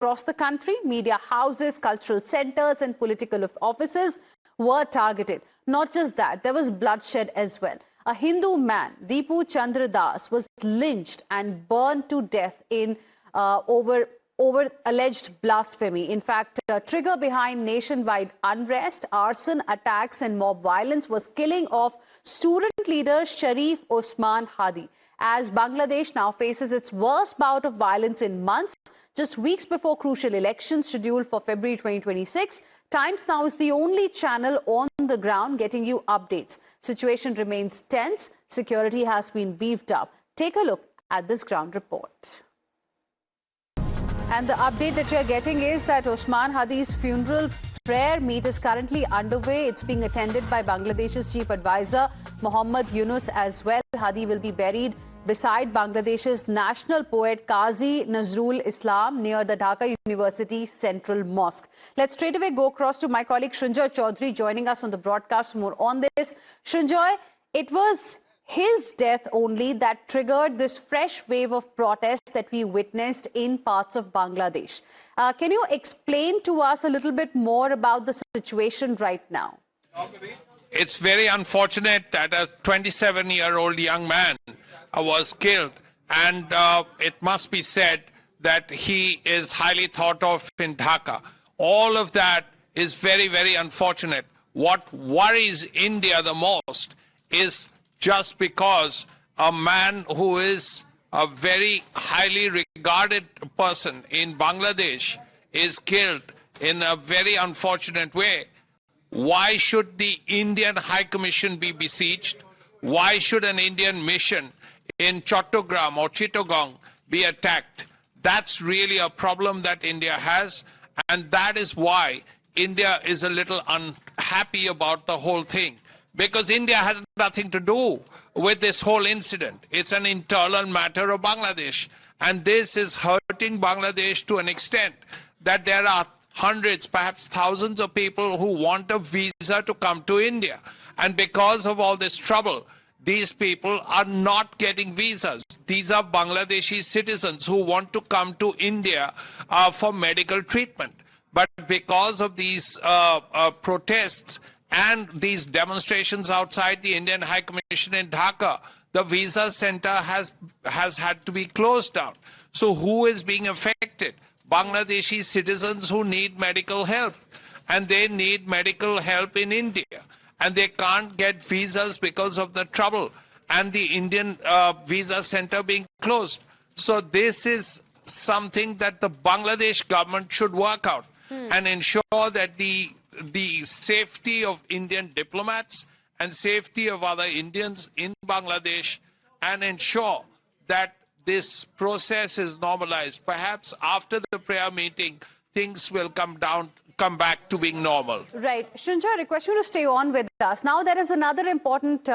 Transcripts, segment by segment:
across the country. Media houses, cultural centers and political offices were targeted. Not just that, there was bloodshed as well. A Hindu man, Deepu Chandra Das, was lynched and burned to death in over alleged blasphemy. In fact, a trigger behind nationwide unrest, arson, attacks and mob violence was killing of student leader Sharif Osman Hadi. As Bangladesh now faces its worst bout of violence in months, just weeks before crucial elections scheduled for February 2026, Times Now is the only channel on the ground getting you updates. Situation remains tense. Security has been beefed up. Take a look at this ground report. And the update that we are getting is that Osman Hadi's funeral prayer meet is currently underway. It's being attended by Bangladesh's chief advisor, Mohammad Yunus, as well. Hadi will be buried beside Bangladesh's national poet Qazi Nazrul Islam near the Dhaka University Central Mosque. Let's straight away go across to my colleague Srinjoy Chaudhary joining us on the broadcast. More on this. Srinjoy, it was his death only that triggered this fresh wave of protests that we witnessed in parts of Bangladesh. Can you explain to us a little bit more about the situation right now? It's very unfortunate that a 27-year-old young man was killed, and it must be said that he is highly thought of in Dhaka. All of that is very, very unfortunate. What worries India the most is just because a man who is a very highly regarded person in Bangladesh is killed in a very unfortunate way. Why should the Indian High Commission be besieged? Why should an Indian mission in Chattogram or Chittagong be attacked? That's really a problem that India has, and that is why India is a little unhappy about the whole thing. Because India has nothing to do with this whole incident. It's an internal matter of Bangladesh. And this is hurting Bangladesh to an extent that there are hundreds, perhaps thousands of people who want a visa to come to India. And because of all this trouble, these people are not getting visas. These are Bangladeshi citizens who want to come to India for medical treatment. But because of these protests and these demonstrations outside the Indian High Commission in Dhaka, the visa center has had to be closed down. So who is being affected? Bangladeshi citizens who need medical help, and they need medical help in India, and they can't get visas because of the trouble and the Indian visa center being closed. So this is something that the Bangladesh government should work out and ensure that the safety of Indian diplomats and safety of other Indians in Bangladesh, and ensure that this process is normalized. Perhaps after the prayer meeting, things will come back to being normal. Right. Srinjoy, I request you to stay on with us. Now, there is another important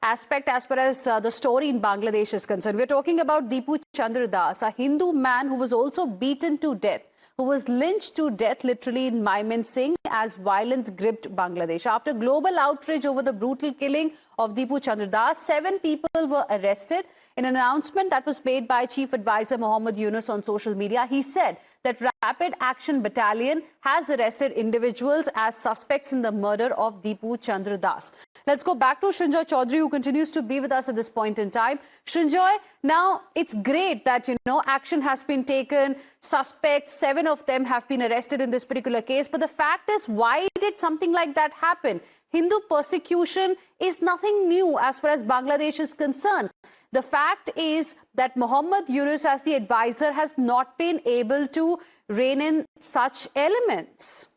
aspect as far as the story in Bangladesh is concerned. We're talking about Deepu Chandra Das, a Hindu man who was also beaten to death, who was lynched to death literally in Singh as violence gripped Bangladesh. After global outrage over the brutal killing of Deepu Chandra Das, 7 people were arrested. In an announcement that was made by Chief Advisor Mohammad Yunus on social media, he said that Rapid Action Battalion has arrested individuals as suspects in the murder of Deepu Chandra Das. Let's go back to Srinjoy Chaudhary, who continues to be with us at this point in time. Srinjoy, now it's great that, action has been taken. Suspects, 7 of them have been arrested in this particular case. But the fact is, why did something like that happen? Hindu persecution is nothing new as far as Bangladesh is concerned. The fact is that Mohammad Yunus, as the advisor, has not been able to rein in such elements.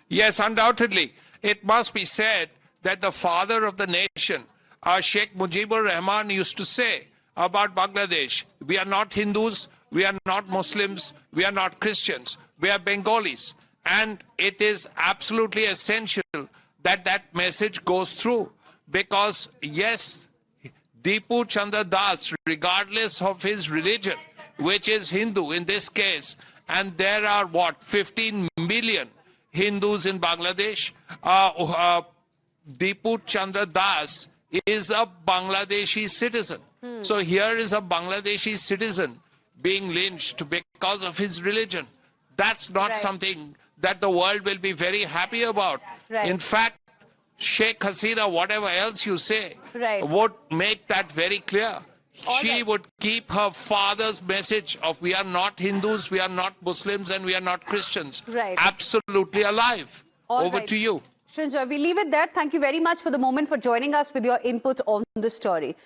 Yes, undoubtedly. It must be said that the father of the nation, Sheikh Mujibur Rahman, used to say about Bangladesh, we are not Hindus, we are not Muslims, we are not Christians, we are Bengalis. And it is absolutely essential that that message goes through. Because, yes, Deepu Chandra Das, regardless of his religion, which is Hindu in this case, and there are, 15 million Hindus in Bangladesh, Deepu Chandra Das is a Bangladeshi citizen. So here is a Bangladeshi citizen being lynched because of his religion. That's not Right. something that the world will be very happy about. Right. In fact, Sheikh Hasina, whatever else you say, Right. would make that very clear. All She right. would keep her father's message of we are not Hindus, we are not Muslims, and we are not Christians Right. absolutely alive. All Over right. to you. Srinjoy, we leave it there. Thank you very much for the moment for joining us with your input on the story.